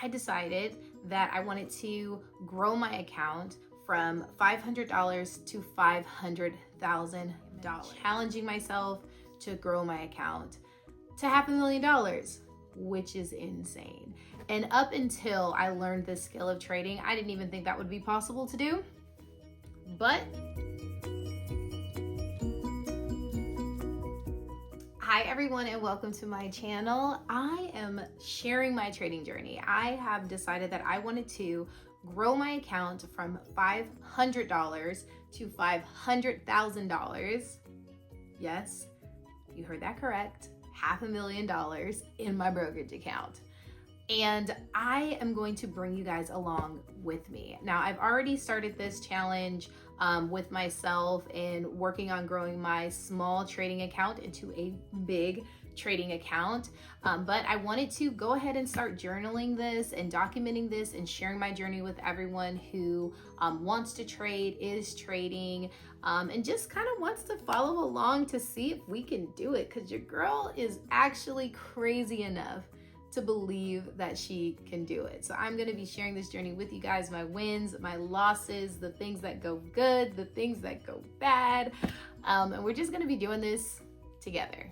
I decided that I wanted to grow my account from $500 to $500,000, challenging myself to grow my account to $500,000, which is insane. And up until I learned this skill of trading, I didn't even think that would be possible to do. But hi everyone, and welcome to my channel. I am sharing my trading journey. I have decided that I wanted to grow my account from $500 to $500,000. Yes, you heard that correct. $500,000 in my brokerage account. And I am going to bring you guys along with me. Now, I've already started this challenge with myself and working on growing my small trading account into a big trading account. But I wanted to go ahead and start journaling this and documenting this and sharing my journey with everyone who wants to trade, is trading, and just kind of wants to follow along to see if we can do it. Because your girl is actually crazy enough to believe that she can do it. So I'm gonna be sharing this journey with you guys, my wins, my losses, the things that go good, the things that go bad. And we're just gonna be doing this together.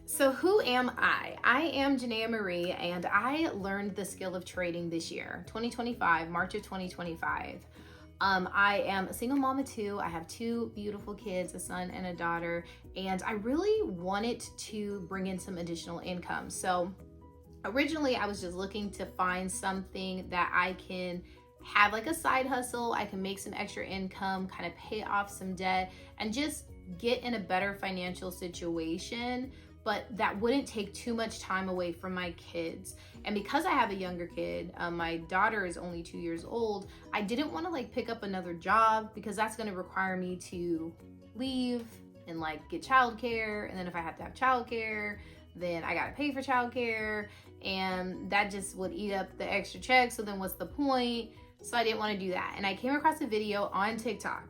So who am I? I am Janaea Marie, and I learned the skill of trading this year, 2025, March of 2025. I am a single mom of two. I have two beautiful kids, a son and a daughter, and I really wanted to bring in some additional income. So originally, I was just looking to find something that I can have like a side hustle. I can make some extra income, kind of pay off some debt, and just get in a better financial situation, but that wouldn't take too much time away from my kids. And because I have a younger kid, my daughter is only 2 years old, I didn't want to like pick up another job because that's going to require me to leave and like get childcare. And then if I have to have childcare, then I gotta pay for childcare, and that just would eat up the extra check. So then what's the point? So I didn't want to do that. And I came across a video on TikTok.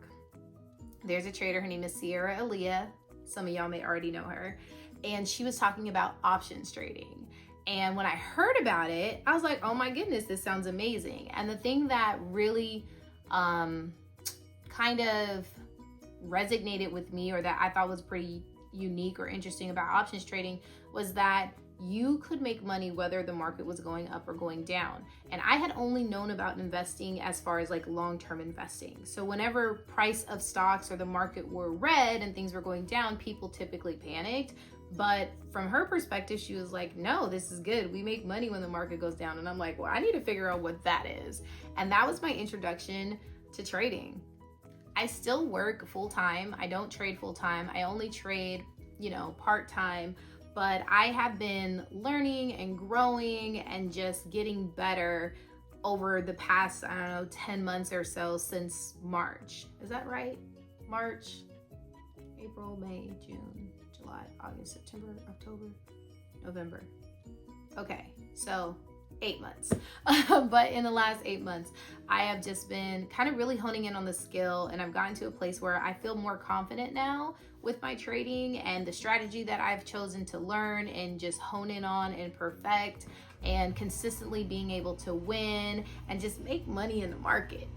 There's a trader, her name is Sierra Aaliyah. Some of y'all may already know her. And she was talking about options trading. And when I heard about it, I was like, oh my goodness, this sounds amazing. And the thing that really kind of resonated with me, or that I thought was pretty unique or interesting about options trading, was that you could make money whether the market was going up or going down. And I had only known about investing as far as like long-term investing. So whenever price of stocks or the market were red and things were going down, people typically panicked. But from her perspective, she was like, no, this is good. We make money when the market goes down. And I'm like, well, I need to figure out what that is. And that was my introduction to trading. I still work full-time. I don't trade full-time. I only trade, part-time. But I have been learning and growing and just getting better over the past, 10 months or so since March. Is that right? March, April, May, June, July, August, September, October, November. Okay, so 8 months. But in the last 8 months, I have just been kind of really honing in on the skill, and I've gotten to a place where I feel more confident now with my trading and the strategy that I've chosen to learn and just hone in on and perfect, and consistently being able to win and just make money in the market.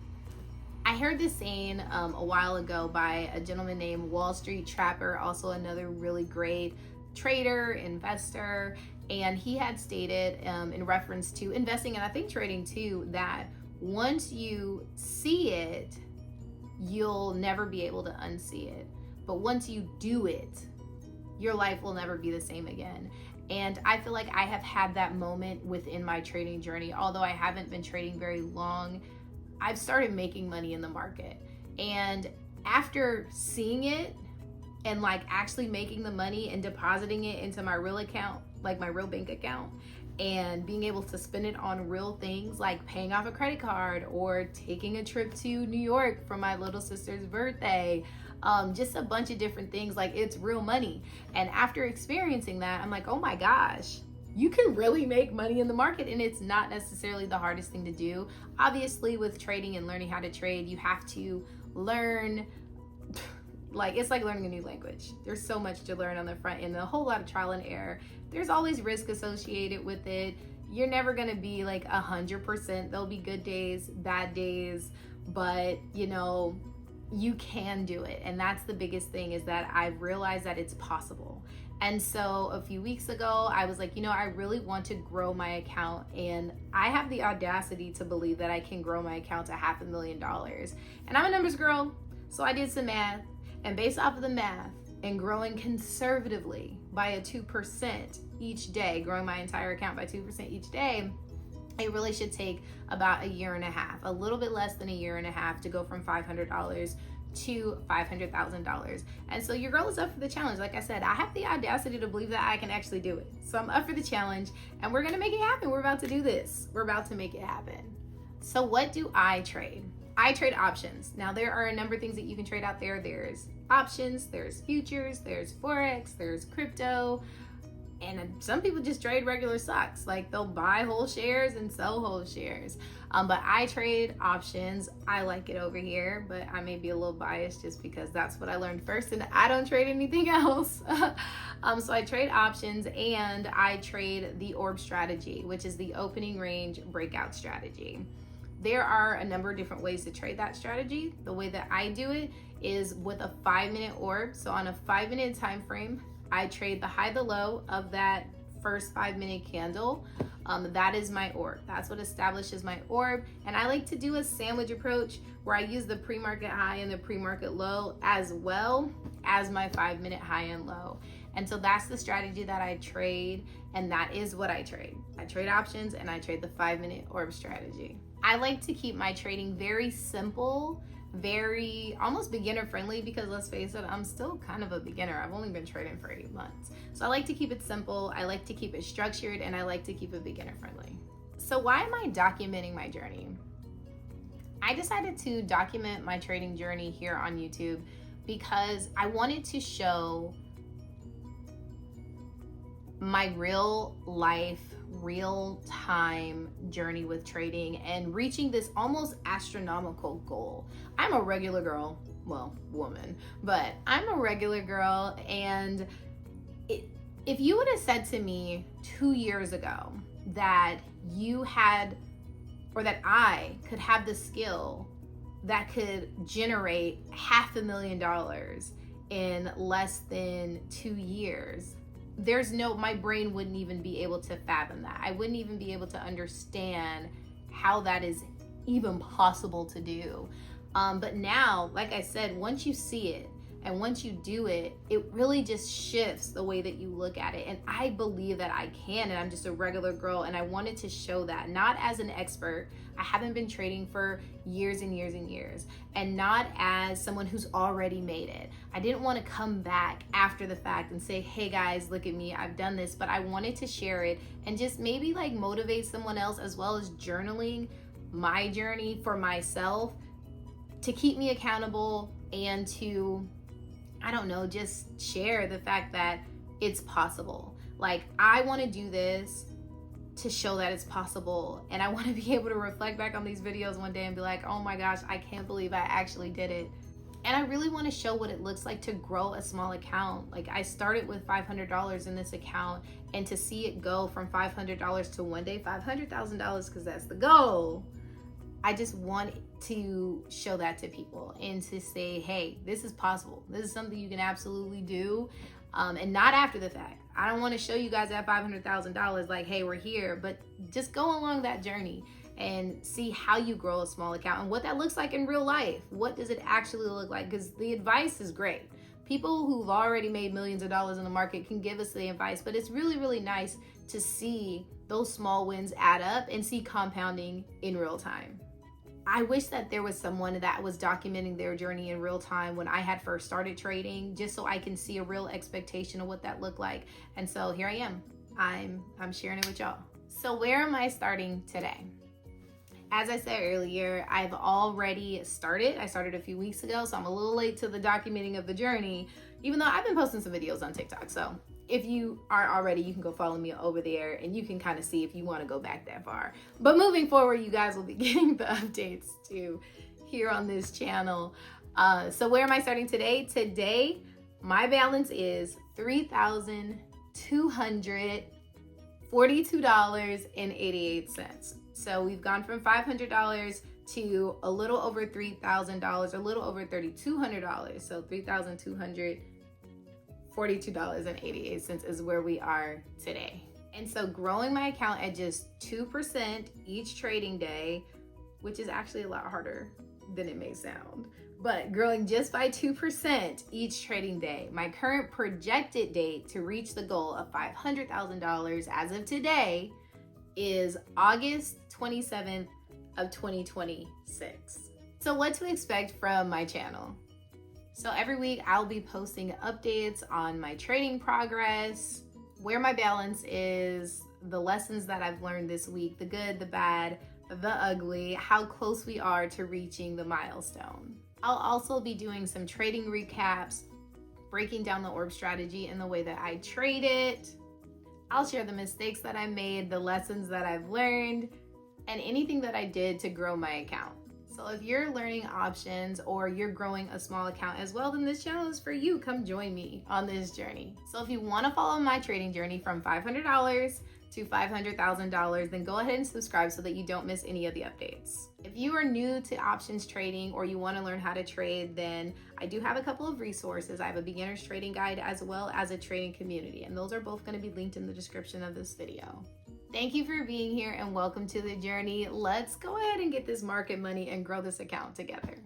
I heard this saying a while ago by a gentleman named Wall Street Trapper, also another really great trader, investor, and he had stated in reference to investing, and I think trading too, that once you see it, you'll never be able to unsee it. But once you do it, your life will never be the same again. And I feel like I have had that moment within my trading journey. Although I haven't been trading very long, I've started making money in the market. And after seeing it and like actually making the money and depositing it into my real account, like my real bank account, and being able to spend it on real things like paying off a credit card or taking a trip to New York for my little sister's birthday, just a bunch of different things, like it's real money. And after experiencing that, I'm like, oh my gosh, you can really make money in the market, and it's not necessarily the hardest thing to do. Obviously, with trading and learning how to trade, you have to learn, like it's like learning a new language. There's so much to learn on the front end, a whole lot of trial and error. There's always risk associated with it. you're never gonna be like 100%. There'll be good days, bad days, but you know, you can do it. And that's the biggest thing, is that I've realized that it's possible. And so a few weeks ago, I was like, you know, I really want to grow my account, and I have the audacity to believe that I can grow my account to $500,000. And I'm a numbers girl, so I did some math, and based off of the math and growing conservatively by a 2% each day, growing my entire account by 2% each day, it really should take about a year and a half, a little bit less than a year and a half, to go from $500 to $500,000. And so your girl is up for the challenge. Like I said, I have the audacity to believe that I can actually do it. So I'm up for the challenge, and we're gonna make it happen. We're about to do this. We're about to make it happen. So what do I trade? I trade options. Now, there are a number of things that you can trade out there. There's options, there's futures, there's Forex, there's crypto, and some people just trade regular stocks. Like, they'll buy whole shares and sell whole shares. But I trade options. I like it over here, but I may be a little biased just because that's what I learned first, and I don't trade anything else. So I trade options, and I trade the orb strategy, which is the opening range breakout strategy. There are a number of different ways to trade that strategy. The way that I do it is with a 5-minute orb. So on a 5-minute time frame, I trade the high, the low of that first 5-minute candle. That is my orb. That's what establishes my orb. And I like to do a sandwich approach where I use the pre-market high and the pre-market low, as well as my 5-minute high and low. And so that's the strategy that I trade, and that is what I trade. I trade options, and I trade the 5-minute orb strategy. I like to keep my trading very simple, very almost beginner friendly, because let's face it, I'm still kind of a beginner. I've only been trading for 8 months. So I like to keep it simple, I like to keep it structured, and I like to keep it beginner friendly. So why am I documenting my journey? I decided to document my trading journey here on YouTube because I wanted to show my real life, real time journey with trading and reaching this almost astronomical goal. I'm a regular girl, well, woman, but I'm a regular girl, and if you would have said to me 2 years ago that you had, or that I could have the skill that could generate $500,000 in less than 2 years, my brain wouldn't even be able to fathom that. I wouldn't even be able to understand how that is even possible to do. But now, like I said, once you see it and once you do it, it really just shifts the way that you look at it. And I believe that I can, and I'm just a regular girl, and I wanted to show that, not as an expert. I haven't been trading for years and years and years, and not as someone who's already made it. I didn't want to come back after the fact and say, hey guys, look at me, I've done this, but I wanted to share it and just maybe like motivate someone else, as well as journaling my journey for myself to keep me accountable and to, I don't know, just share the fact that it's possible. Like, I want to do this to show that it's possible, and I want to be able to reflect back on these videos one day and be like, oh my gosh, I can't believe I actually did it. And I really want to show what it looks like to grow a small account. Like, I started with $500 in this account, and to see it go from $500 to one day $500,000, because that's the goal. I just want to show that to people and to say, hey, this is possible. This is something you can absolutely do, and not after the fact. I don't want to show you guys that $500,000 like, hey, we're here, but just go along that journey and see how you grow a small account and what that looks like in real life. What does it actually look like? Because the advice is great. People who've already made millions of dollars in the market can give us the advice, but it's really, really nice to see those small wins add up and see compounding in real time. I wish that there was someone that was documenting their journey in real time when I had first started trading, just so I can see a real expectation of what that looked like. And so here I am. I'm sharing it with y'all. So where am I starting today? As I said earlier, I've already started. I started a few weeks ago, so I'm a little late to the documenting of the journey, even though I've been posting some videos on TikTok. So if you aren't already, you can go follow me over there and you can kind of see if you want to go back that far. But moving forward, you guys will be getting the updates too here on this channel. So where am I starting today? Today, my balance is $3,200. $42.88. So we've gone from $500 to a little over $3,000, a little over $3,200. So $3,242.88 is where we are today. And so growing my account at just 2% each trading day, which is actually a lot harder than it may sound, but growing just by 2% each trading day, my current projected date to reach the goal of $500,000 as of today is August 27th of 2026. So what to expect from my channel? So every week I'll be posting updates on my trading progress, where my balance is, the lessons that I've learned this week, the good, the bad, the ugly, how close we are to reaching the milestone. I'll also be doing some trading recaps, breaking down the org strategy and the way that I trade it. I'll share the mistakes that I made, the lessons that I've learned, and anything that I did to grow my account. So if you're learning options or you're growing a small account as well, then this channel is for you. Come join me on this journey. So if you want to follow my trading journey from $500 to $500,000, then go ahead and subscribe so that you don't miss any of the updates. If you are new to options trading or you want to learn how to trade, then I do have a couple of resources. I have a beginner's trading guide as well as a trading community, and those are both going to be linked in the description of this video. Thank you for being here and welcome to the journey. Let's go ahead and get this market money and grow this account together.